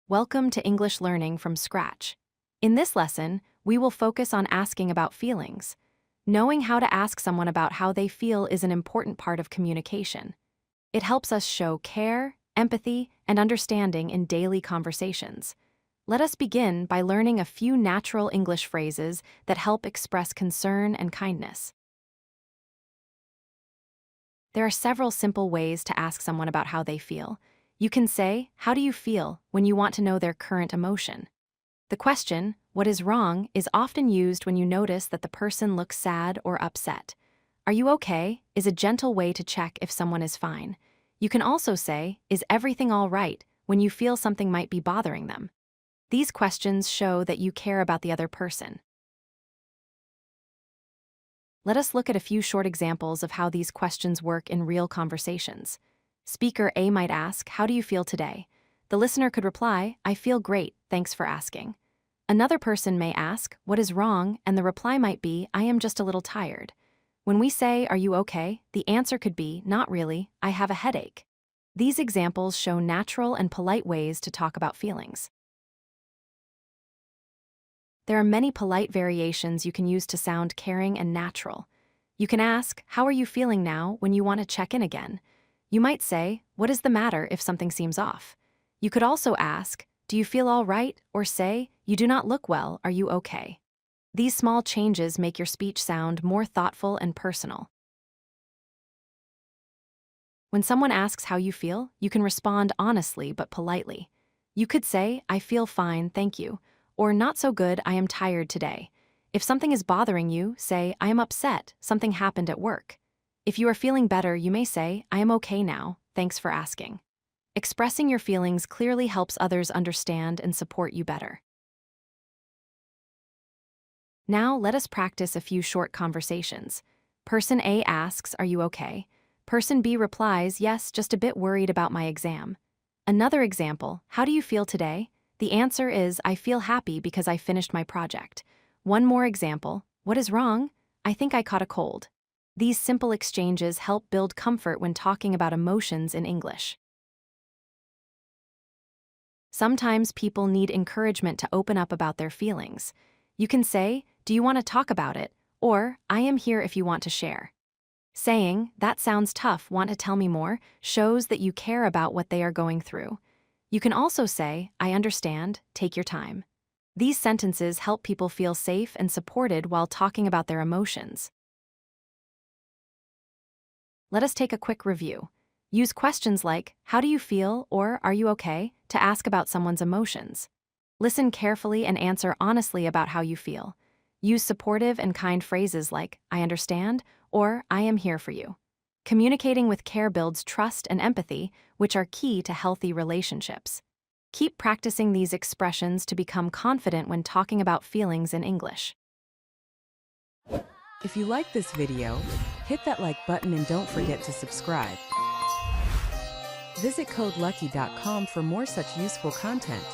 Welcome to English Learning from Scratch. In this lesson, we will focus on asking about feelings. Knowing how to ask someone about how they feel is an important part of communication. It helps us show care, empathy, and understanding in daily conversations. Let us begin by learning a few natural English phrases that help express concern and kindness. There are several simple ways to ask someone about how they feel. You can say, "How do you feel?" when you want to know their current emotion. The question, "What is wrong?" is often used when you notice that the person looks sad or upset. "Are you okay?" is a gentle way to check if someone is fine. You can also say, "Is everything all right?" when you feel something might be bothering them. These questions show that you care about the other person. Let us look at a few short examples of how these questions work in real conversations. Speaker A might ask, "How do you feel today?" The listener could reply, "I feel great, thanks for asking." Another person may ask, "What is wrong?" and the reply might be, "I am just a little tired." When we say, "Are you okay?" the answer could be, "Not really, I have a headache." These examples show natural and polite ways to talk about feelings. There are many polite variations you can use to sound caring and natural. You can ask, "How are you feeling now?" when you want to check in again. You might say, "What is the matter?" if something seems off. You could also ask, "Do you feel all right?" or say, "You do not look well, are you okay?" These small changes make your speech sound more thoughtful and personal. When someone asks how you feel, you can respond honestly but politely. You could say, "I feel fine, thank you," or "Not so good, I am tired today." If something is bothering you, say, "I am upset, something happened at work." If you are feeling better, you may say, "I am okay now, thanks for asking." Expressing your feelings clearly helps others understand and support you better. Now, let us practice a few short conversations. Person A asks, "Are you okay?" Person B replies, "Yes, just a bit worried about my exam." Another example, "How do you feel today?" The answer is, "I feel happy because I finished my project." One more example, "What is wrong?" "I think I caught a cold." These simple exchanges help build comfort when talking about emotions in English. Sometimes people need encouragement to open up about their feelings. You can say, "Do you want to talk about it?" or "I am here if you want to share." Saying, "That sounds tough, want to tell me more?" shows that you care about what they are going through. You can also say, "I understand, take your time." These sentences help people feel safe and supported while talking about their emotions. Let us take a quick review. Use questions like, "How do you feel?" or "Are you okay?" to ask about someone's emotions. Listen carefully and answer honestly about how you feel. Use supportive and kind phrases like, "I understand," or "I am here for you." Communicating with care builds trust and empathy, which are key to healthy relationships. Keep practicing these expressions to become confident when talking about feelings in English. If you like this video, hit that like button and don't forget to subscribe. Visit codelucky.com for more such useful content.